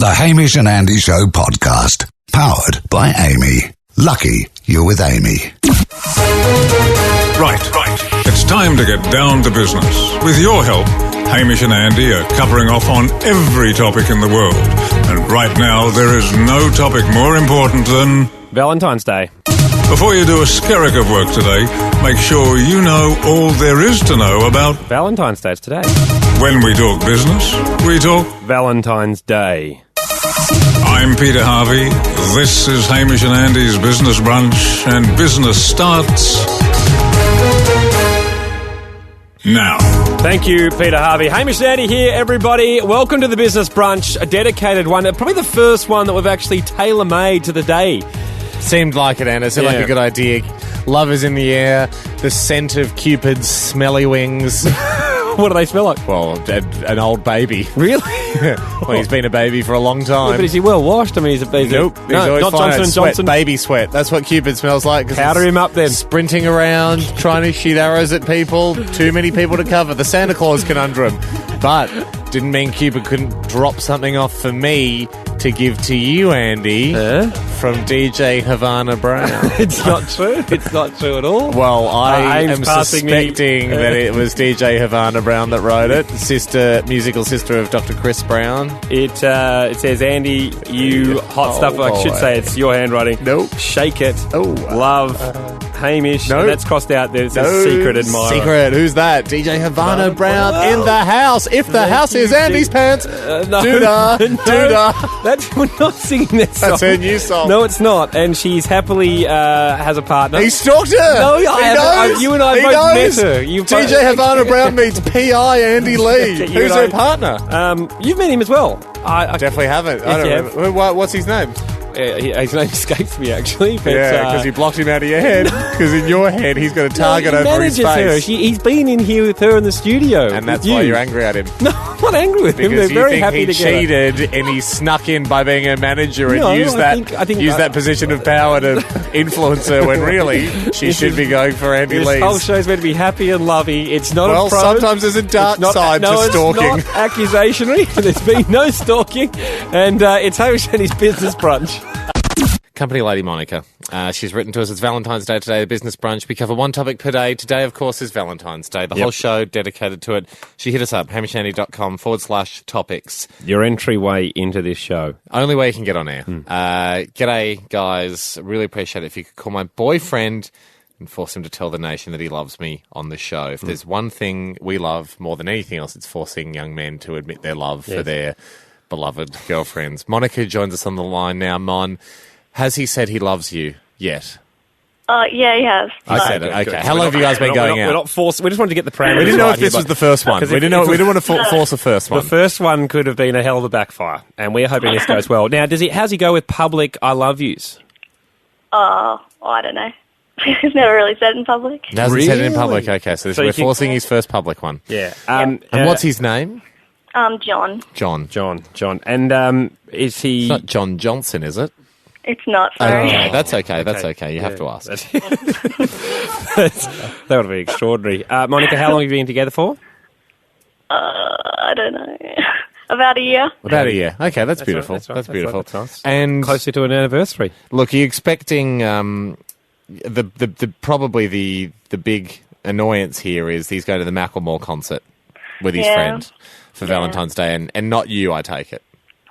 The Hamish and Andy Show podcast. Powered by Amy. Lucky you're with Amy. Right. It's time to get down to business. With your help, Hamish and Andy are covering off on every topic in the world. And right now, there is no topic more important than Valentine's Day. Before you do a skerrick of work today, make sure you know all there is to know about Valentine's Day is today. when we talk business, we talk. Valentine's Day. I'm Peter Harvey. This is Hamish and Andy's Business Brunch, and business starts now. Thank you, Peter Harvey. Hamish and Andy here, everybody. Welcome to the Business Brunch, a dedicated one. Probably the first one that we've actually tailor-made to the day. Seemed like it, Anna. Seemed like a good idea. Love is in the air. The scent of Cupid's smelly wings. What do they smell like? Well, an old baby. Really? Well, he's been a baby for a long time. Yeah, but is he well washed? I mean, Nope. He's always not fine. Johnson & Sweat, Johnson. baby sweat. That's what Cupid smells like. Powder him up then. Sprinting around, trying to shoot arrows at people. Too many people to cover. The Santa Claus conundrum. But didn't mean Cupid couldn't drop something off for me to give to you, Andy, from DJ Havana Brown. It's not true. It's not true at all. Well, I Aim's am passing me. suspecting that it was DJ Havana Brown that wrote it, musical sister of Dr. Chris Brown. It says, Andy, you hot stuff. I should boy. say it's your handwriting. Nope. Shake it. Oh. Love. Hamish. Nope. And that's crossed out. There's a secret admirer. Secret. Who's that? DJ Havana Brown in the house. If the house is Andy's pants. No. Doodah. Doodah. We're not singing that song. That's her new song. No, it's not. And she's happily has a partner. He stalked her. No, he knows. you and I He both knows. met her. DJ Havana Brown meets P.I. Andy Lee. You Who's and her I- partner? You've met him as well. I Definitely haven't. Yes, I don't you remember. What's his name? his name escapes me, actually. But, Yeah, because you blocked him out of your head. Because in your head, he's got a target he over his manages face. her. He's been in here with her in the studio. And that's with why you. you're angry at him. No, I'm not angry with him. Because They're you very think happy he together. cheated and he snuck in by being a manager and No, used I that think- that position of power to influence her when really she should be going for Andy This Lee's. whole show's meant to be happy and lovey. It's not Well, a pro. sometimes there's a dark It's not- side no, to stalking. It's not accusationary. There's been no stalking. And it's Hamish and his Business Brunch. Company Lady Monica. She's written to us. It's Valentine's Day today, the Business Brunch. We cover one topic per day. Today, of course, is Valentine's Day. The whole show dedicated to it. She hit us up, hamishandy.com/topics. Your entryway into this show. Only way you can get on air. G'day, guys. Really appreciate it if you could call my boyfriend and force him to tell the nation that he loves me on the show. If there's one thing we love more than anything else, it's forcing young men to admit their love for their beloved girlfriends. Monica joins us on the line now. Mon, has he said he loves you yet? Yeah, he has. I said it. Okay. How long have you guys been going We're out? not forced. We just wanted to get the parameters. We didn't know right if this here, was the first one. We 'cause if- didn't want to force the first The one. first one could have been a hell of a backfire, and we're hoping this goes well. Now, how's he go with public I love yous? I don't know. He's never really said in public. Hasn't said it in Really? public. Okay, so So we're you think- forcing his first public one. Yeah. And what's his name? John. John. John. And is he... It's not John Johnson, is it? It's not, sorry. Okay, that's okay. That's okay. You have to ask. That would be extraordinary. Monica, how long have you been together for? I don't know. About a year. About a year. Okay, that's beautiful. right, That's beautiful. That's nice. And Closer to an anniversary. look, are you expecting probably the big annoyance here is he's going to the Macklemore concert with his friend for Valentine's Day, and not you, I take it.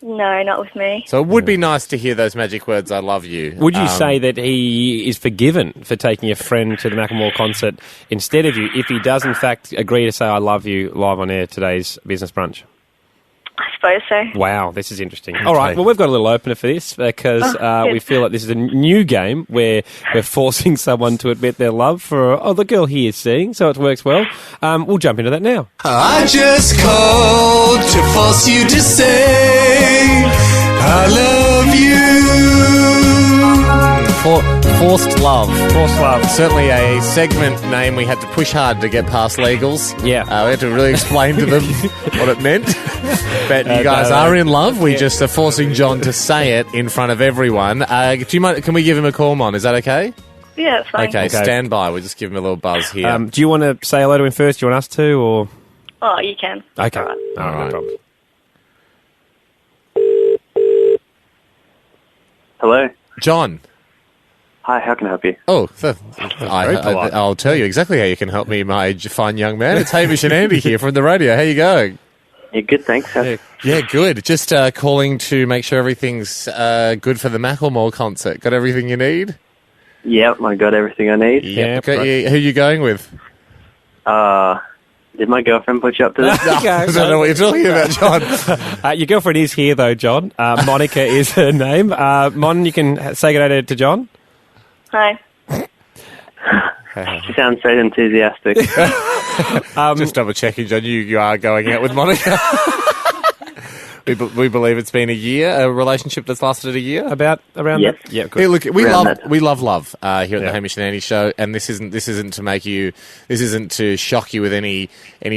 No, not with me. So it would be nice to hear those magic words, I love you. Would you say that he is forgiven for taking a friend to the Macklemore concert instead of you, if he does in fact agree to say I love you live on air today's Business Brunch? I suppose so. Wow, this is interesting. All right, well, we've got a little opener for this because we feel like this is a new game where we're forcing someone to admit their love for the girl he is seeing, so it works well. We'll jump into that now. I just called to force you to say I love you. Forced love. Forced love. Certainly a segment name we had to push hard to get past legals. Yeah. We had to really explain to them what it meant. But you guys are in love. We just are forcing John to say it in front of everyone. Do you mind? Can we give him a call, Mon? Is that okay? Yeah, it's fine. Okay, stand by. We'll just give him a little buzz here. Do you want to say hello to him first? Do you want us to, or...? Oh, you can. Okay. All right. All right. All right. No problem. Hello. John. Hi, how can I help you? Oh, I'll tell you exactly how you can help me, my fine young man. It's Hamish and Andy here from the radio. How you going? Yeah, good, thanks. Yeah, good. Just calling to make sure everything's good for the Macklemore concert. Got everything you need? Yep, I got everything I need. Yep. Who are you going with? Did my girlfriend put you up to this? I don't know what you're talking about, John. Your girlfriend is here, though, John. Monica is her name. Mon, you can say good day to John. Hi. She sounds so enthusiastic. Just double checking, John. You are going out with Monica. We believe it's been a year, a relationship that's lasted a year. Around Yes. that? Yeah, good. Hey, look, we Around love that. we love love here at the Hamish and Andy show, and this isn't to shock you with any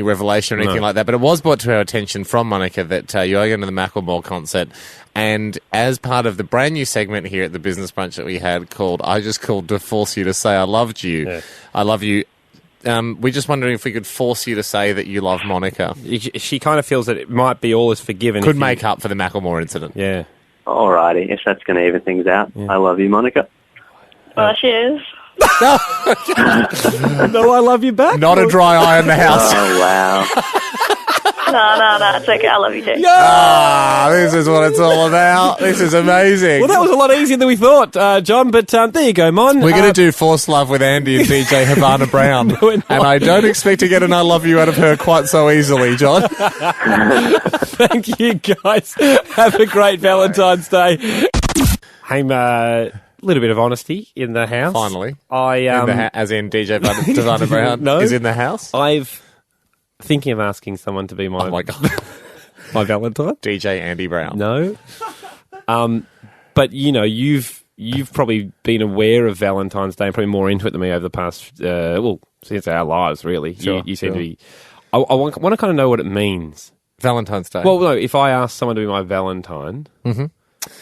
revelation or anything like that. But it was brought to our attention from Monica that you are going to the Macklemore concert, and as part of the brand new segment here at the Business Brunch that we had called "I Just Called to Force You to Say I Loved You," I love you. We're just wondering if we could force you to say that you love Monica. She kind of feels that it might be all is forgiven. Could make up for the Macklemore incident. Yeah. Alrighty, if that's going to even things out. Yeah. I love you, Monica. Well, she is. No, I love you back. Not a dry eye in the house. Oh, wow. No, it's okay. I love you too. This is what it's all about. This is amazing. Well, that was a lot easier than we thought, John, but there you go, Mon. We're going to do Forced Love with Andy and DJ Havana Brown. We're not. And I don't expect to get an I love you out of her quite so easily, John. Thank you, guys. Have a great Valentine's Day. Hey, a little bit of honesty in the house. Finally. As in DJ Havana Brown No. is in the house? I've thinking of asking someone to be my Oh, my God. my Valentine. DJ Andy Brown. No. But, you've probably been aware of Valentine's Day and probably more into it than me over the past, since our lives, really. Sure, you seem to be... I want to kind of know what it means. Valentine's Day. Well, no, if I ask someone to be my Valentine,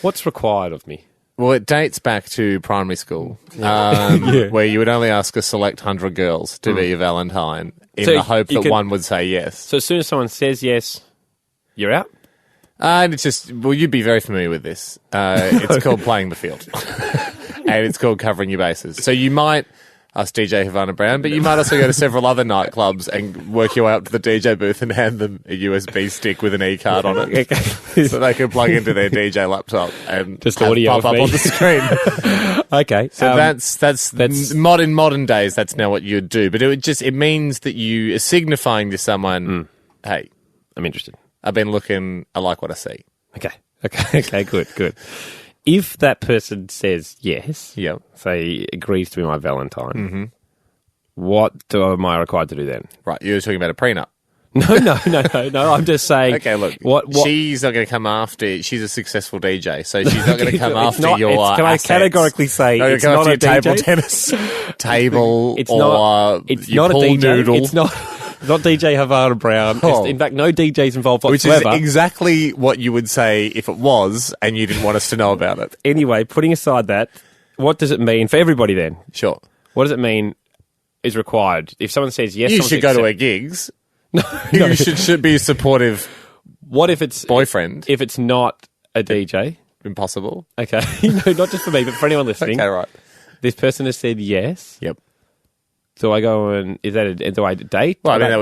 what's required of me? Well, it dates back to primary school, where you would only ask a select 100 girls to be your Valentine in the hope that one would say yes. So as soon as someone says yes, you're out? And it's just, you'd be very familiar with this. It's called playing the field. And it's called covering your bases. So you might ask DJ Havana Brown, but you might also go to several other nightclubs and work your way up to the DJ booth and hand them a USB stick with an E-card on it. So they can plug into their DJ laptop and just audio pop up on the screen. Okay. So that's modern days, that's now what you'd do. But it means that you are signifying to someone, hey, I'm interested. I've been looking, I like what I see. Okay, good. If that person says yes, say agrees to be my Valentine, what am I required to do then? Right, you're talking about a prenup. No. I'm just saying. Okay, look, what? She's not going to come after. She's a successful DJ, so she's not going to come after your. Can I categorically say it's not a table DJ? tennis table? It's or not. It's not a DJ. Noodle. It's not DJ Havana Brown. Oh. In fact, no DJs involved Which whatsoever. is exactly what you would say if it was, and you didn't want us to know about it. Anyway, putting aside that, what does it mean for everybody then? Sure. What does it mean is required? If someone says yes, You should go to her gigs. You should be a supportive. What if it's boyfriend? If it's not a DJ, impossible. Okay, no, not just for me, but for anyone listening. Okay, right. This person has said yes. Yep. So I go and do I date? Well, I mean that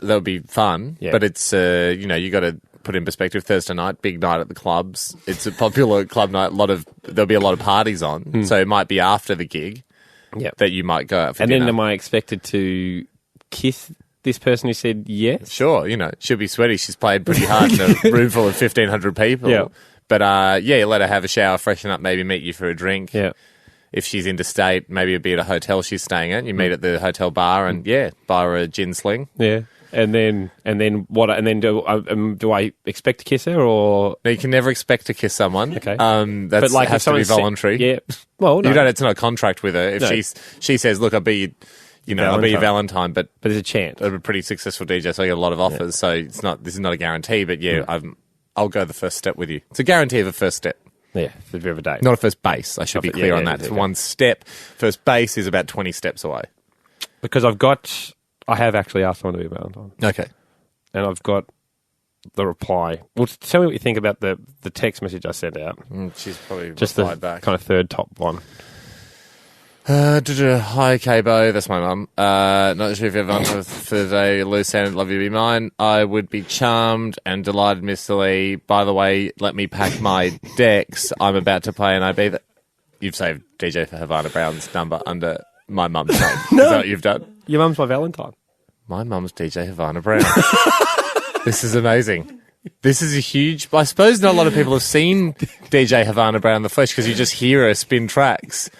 would be fun. Yeah. But it's you got to put in perspective. Thursday night, big night at the clubs. It's a popular club night. There'll be a lot of parties on. So it might be after the gig. That you might go out for dinner. And then am I expected to kiss this person who said yes? Sure, she'll be sweaty. She's played pretty hard in a room full of 1,500 people. Yeah. But, you let her have a shower, freshen up, maybe meet you for a drink. Yeah. If she's interstate, maybe it'd be at a hotel she's staying at. You meet at the hotel bar and, buy her a gin sling. Yeah. And then what? And then do I expect to kiss her or? No, you can never expect to kiss someone. Okay. That has to be voluntary. Yeah. Well, no. It's not a contract with her. If she says, look, I'll be your Valentine, but there's a chance. I'm a pretty successful DJ, so I get a lot of offers. So this is not a guarantee, but I'll go the first step with you. It's a guarantee of a first step. Yeah, it's a bit of a date. Not a first base. I should be clear on that. It's one step. First base is about 20 steps away. Because I have actually asked someone to be a Valentine. Okay. And I've got the reply. Well, tell me what you think about the text message I sent out. She's probably Just the replied back. kind of third top one. Hi, Cabo. That's my mum. Not sure if you've answered for the day. Loose end, love you, be mine. I would be charmed and delighted, Mr. Lee. By the way, let me pack my decks. I'm about to play an IB. You've saved DJ for Havana Brown's number under my mum's name. No. Is that what you've done? Your mum's my Valentine. My mum's DJ Havana Brown. This is amazing. This is a huge... I suppose not a lot of people have seen DJ Havana Brown in the flesh because you just hear her spin tracks.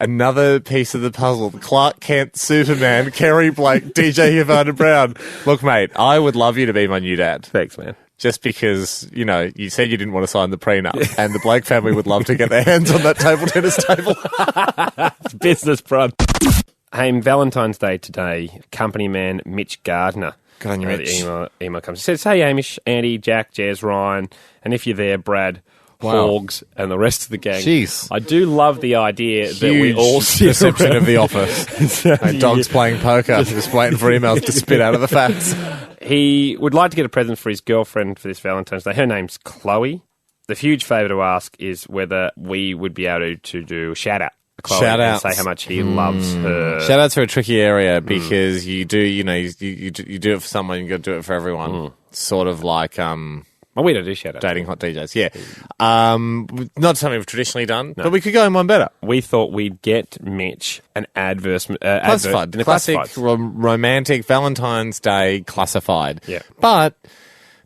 Another piece of the puzzle. Clark Kent, Superman, Kerry Blake, DJ Havana Brown. Look, mate, I would love you to be my new dad. Thanks, man. Just because, you know, you said you didn't want to sign the prenup, and the Blake family would love to get their hands on that table tennis table. Business, bro. Hey, Valentine's Day today. Company man Mitch Gardner. Good on you, Mitch. The email comes. It says, hey, Hamish, Andy, Jack, Jez, Ryan, and if you're there, Brad, Hogs, and the rest of the gang. Jeez. I do love the idea that Huge we all sit perception around. of the office. And dogs playing poker, just waiting for emails to spit out of the facts. He would like to get a present for his girlfriend for this Valentine's Day. Her name's Chloe. The huge favour to ask is whether we would be able to do a shout-out. Chloe, Shout and out. say how much he loves her. Shout outs are a tricky area because you do, you know, you do it for someone, you got to do it for everyone. Sort of like Well, we don't do shout-outs. dating hot DJs. Yeah, not something we've traditionally done, but we could go in one better. We thought we'd get Mitch an Classified, advert in the classic classifieds. romantic Valentine's Day classified. Yeah. But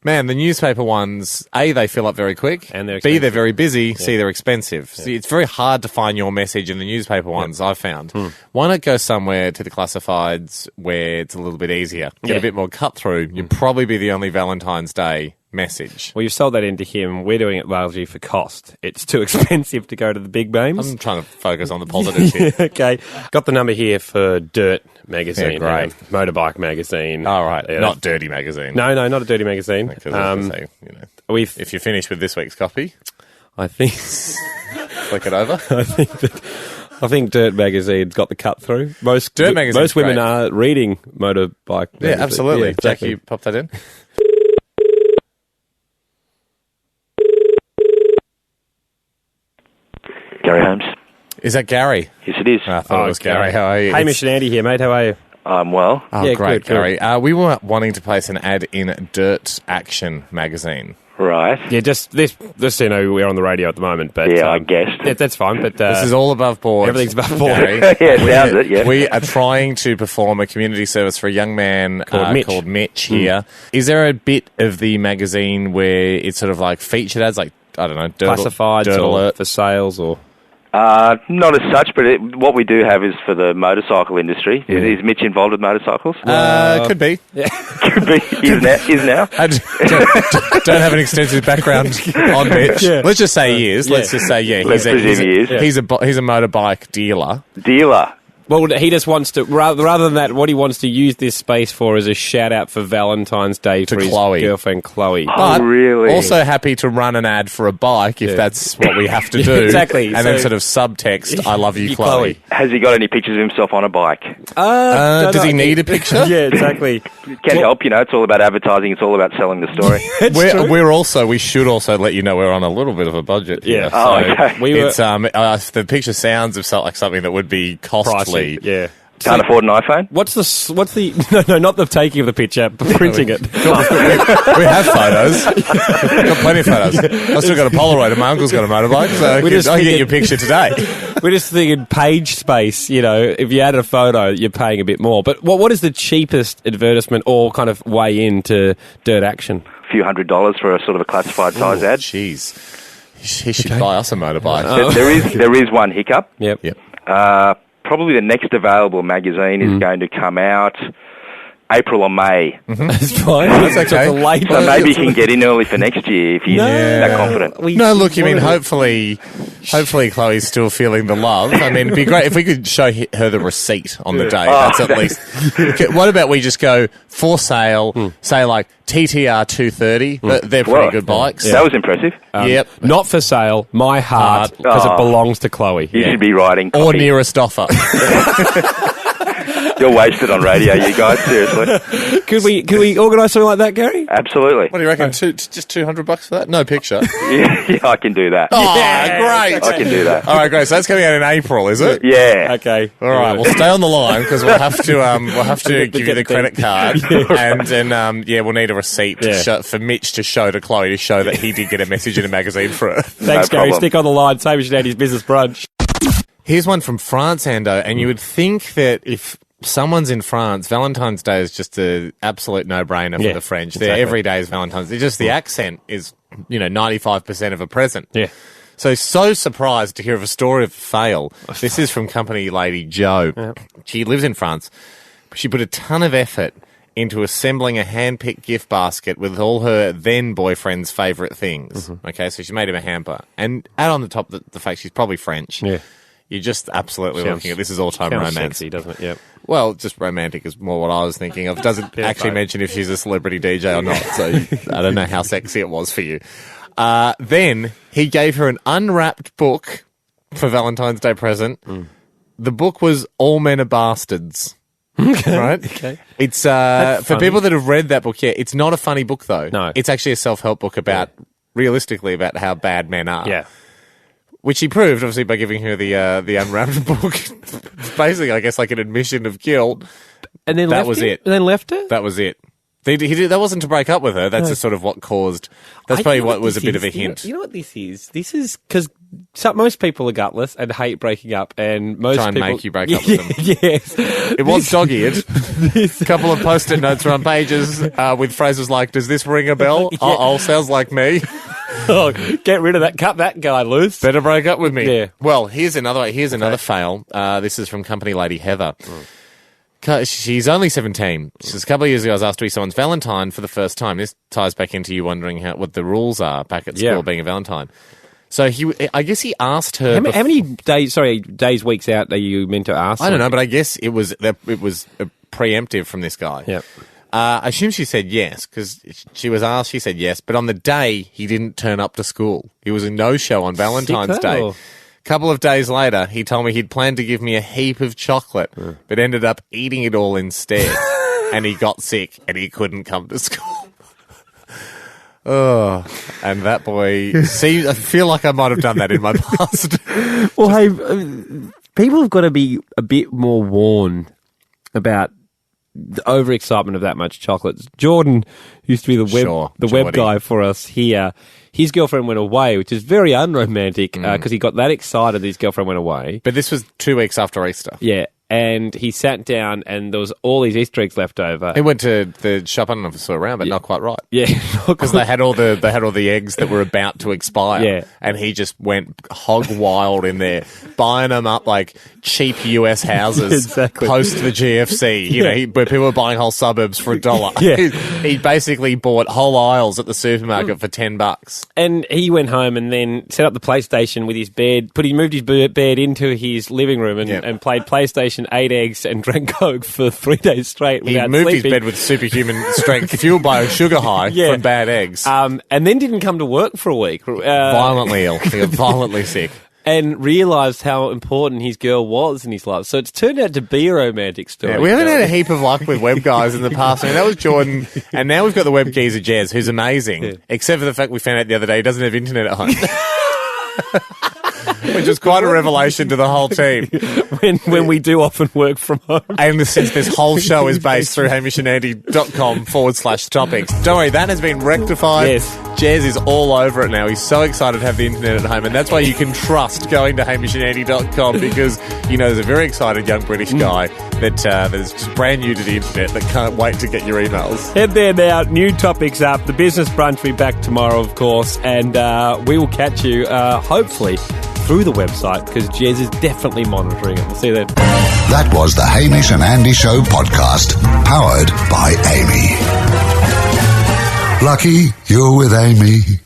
man, the newspaper ones, A, they fill up very quick, And they're B, they're expensive. very busy, C, they're expensive. See, it's very hard to find your message in the newspaper ones, I've found. Why not go somewhere to the classifieds where it's a little bit easier, get Yeah. a bit more cut through? You'd probably be the only Valentine's Day message. Well, you've sold that into him. We're doing it largely for cost. It's too expensive to go to the big names. I'm trying to focus on the positives here. Okay. Got the number here for Dirt magazine. Yeah, great. Motorbike magazine. All right, Yeah. not Dirty Magazine. No, not a dirty magazine. Because I was gonna say, you know, We've, if you're finished with this week's copy, I think, flick it over. I think Dirt magazine's got the cut through. Most Magazine's most women great. are reading motorbike. Yeah, magazine. absolutely. Yeah, exactly. Jack, you pop that in. Gary Holmes. Is that Gary? Yes, it is. I thought it was Gary. How are you? Hamish and Andy here, mate. How are you? I'm well. Oh, Yeah, great, good, good. Gary. We were wanting to place an ad in Dirt Action magazine. Right. Yeah, just so you know, we're on the radio at the moment. But Yeah, I guessed. Yeah, that's fine. But This is all above board. everything's above board. Gary. Yeah, sounds it, yeah. We are trying to perform a community service for a young man Called Mitch. here. Is there a bit of the magazine where it's sort of like featured ads, like, I don't know, classifieds Dirt or Alert? for sales or Not as such, but what we do have is for the motorcycle industry. Is Mitch involved with motorcycles? Could be. Could be. Is now. I don't have an extensive background on Mitch. Yeah. Let's just say he is. Let's just say, yeah, Let's presume he is. He's a motorbike dealer. Dealer. well, he just wants to rather than that. What he wants to use this space for is a shout out for Valentine's Day To for Chloe. his girlfriend Chloe. But really? also happy to run an ad for a bike if that's what we have to do. Exactly. And then So- sort of subtext, I love you, You, Chloe. Chloe. Has he got any pictures of himself on a bike? Does he need a picture? Yeah, exactly. Can help, it's all about advertising, it's all about selling the story. We should also let you know we're on a little bit of a budget here. Yeah. Oh, okay. We were It's the picture sounds of like something that would be costly. pricey. Yeah. Can't afford an iPhone? What's the no, not the taking of the picture, but printing it. We have photos. We've got plenty of photos. I've still got a Polaroid and my uncle's got a motorbike, so I just can get figured- your picture today. We're just thinking page space. If you add a photo, you're paying a bit more. But what is the cheapest advertisement or kind of way into Dirt Action? A few $100 for a sort of a classified size ad. Jeez. He should buy us a motorbike. There is one hiccup. Yep. Probably the next available magazine is going to come out April or May. That's fine. That's okay. It's a late So maybe you can get in early for next year if you're that confident. No, look, I mean, hopefully Chloe's still feeling the love. I mean, it'd be great if we could show her the receipt on the day. That's at least. Okay, what about we just go for sale, say like TTR 230? They're pretty Well, good bikes. That was impressive. Yep. Not for sale. My heart, because it belongs to Chloe. You should be writing Or copy. nearest offer. You're wasted on radio, you guys. Seriously. Could we organise something like that, Gary? Absolutely. What do you reckon? Just $200 for that? No picture. Yeah, I can do that. Oh, great. I can do that. All right, great. So that's coming out in April, is it? Yeah. Okay. All right. Well, stay on the line because we'll have to give you the credit card, and then we'll need a receipt for Mitch to show to Chloe to show that he did get a message in a magazine for her. Thanks, Gary. Stick on the line. Hamish and Andy's Business Brunch. Here's one from France, Ando, and you would think that if someone's in France, Valentine's Day is just an absolute no-brainer for the French. Exactly. Every day is Valentine's. It's just the accent is, 95% of a present. Yeah. So surprised to hear of a story of fail. This is from company lady Jo. Yep. She lives in France. She put a ton of effort into assembling a hand-picked gift basket with all her then-boyfriend's favourite things. Mm-hmm. Okay, so she made him a hamper. And add on the top the fact she's probably French. Yeah. You're just absolutely looking at this is all-time romance. Sexy, doesn't it? Yep. Well, just romantic is more what I was thinking of. Doesn't actually mention if she's a celebrity DJ or not, so I don't know how sexy it was for you. Then he gave her an unwrapped book for Valentine's Day present. Mm. The book was All Men Are Bastards. Okay. Right? Okay. It's for people that have read that book, it's not a funny book though. No. It's actually a self-help book about realistically about how bad men are. Yeah. Which he proved, obviously, by giving her the unwrapped book. Basically, I guess, like an admission of guilt. And then that was it. And then left her? That was it. He did, that wasn't to break up with her. That's just sort of what caused... That's probably what was a bit of a hint. You know what this is? This is because most people are gutless and hate breaking up, and most Try and people... make you break up with them. Yes. It was dog-eared. A couple of post-it notes were on pages with phrases like, does this ring a bell? Oh, sounds like me. Oh, get rid of that. Cut that guy loose. Better break up with me. Yeah. Well, here's another fail. This is from company lady Heather. She's only 17. She says, a couple of years ago, I was asked to be someone's Valentine for the first time. This ties back into you wondering what the rules are back at school being a Valentine. So I guess he asked her... How many days, weeks out are you meant to ask? I don't know, but I guess it was preemptive from this guy. Yep. I assume she said yes, because she was asked, she said yes, but on the day, he didn't turn up to school. He was a no-show on Valentine's Day. A couple of days later, he told me he'd planned to give me a heap of chocolate, but ended up eating it all instead. And he got sick, and he couldn't come to school. Oh, and that boy... See, I feel like I might have done that in my past. Well, hey, people have got to be a bit more warned about the overexcitement of that much chocolate. Jordan used to be the web guy for us here. His girlfriend went away, which is very unromantic because he got that excited that his girlfriend went away. But this was 2 weeks after Easter. Yeah. And he sat down and there was all these Easter eggs left over. He went to the shop, I don't know if it's still around, but not quite right. Yeah. Because they had all the eggs that were about to expire. Yeah. And he just went hog wild in there, buying them up like cheap US houses post the GFC, where people were buying whole suburbs for $1. Yeah. He basically bought whole aisles at the supermarket for $10. And he went home and then set up the PlayStation with his bed, he moved his bed into his living room and played PlayStation, ate eggs and drank Coke for 3 days straight without He moved sleeping. his bed with superhuman strength, fueled by a sugar high from bad eggs. And then didn't come to work for a week. Violently ill. He got violently sick. And realised how important his girl was in his life. So it's turned out to be a romantic story. Yeah, we haven't had a heap of luck with web guys in the past. I mean, that was Jordan, and now we've got the web geezer Jez, who's amazing, except for the fact we found out the other day he doesn't have internet at home. Which is quite a revelation to the whole team. When we do often work from home. And since this whole show is based through hamishandandy.com/topics. Don't worry, that has been rectified. Yes. Jez is all over it now. He's so excited to have the internet at home, and that's why you can trust going to hamishandandy.com because, there's a very excited young British guy that's just brand new to the internet that can't wait to get your emails. Head there now. New topics up. The Business Brunch will be back tomorrow, of course, and we will catch you, hopefully, through the website because Jez is definitely monitoring it. We'll see you then. That was the Hamish and Andy Show podcast, powered by Amy. Lucky you're with Amy.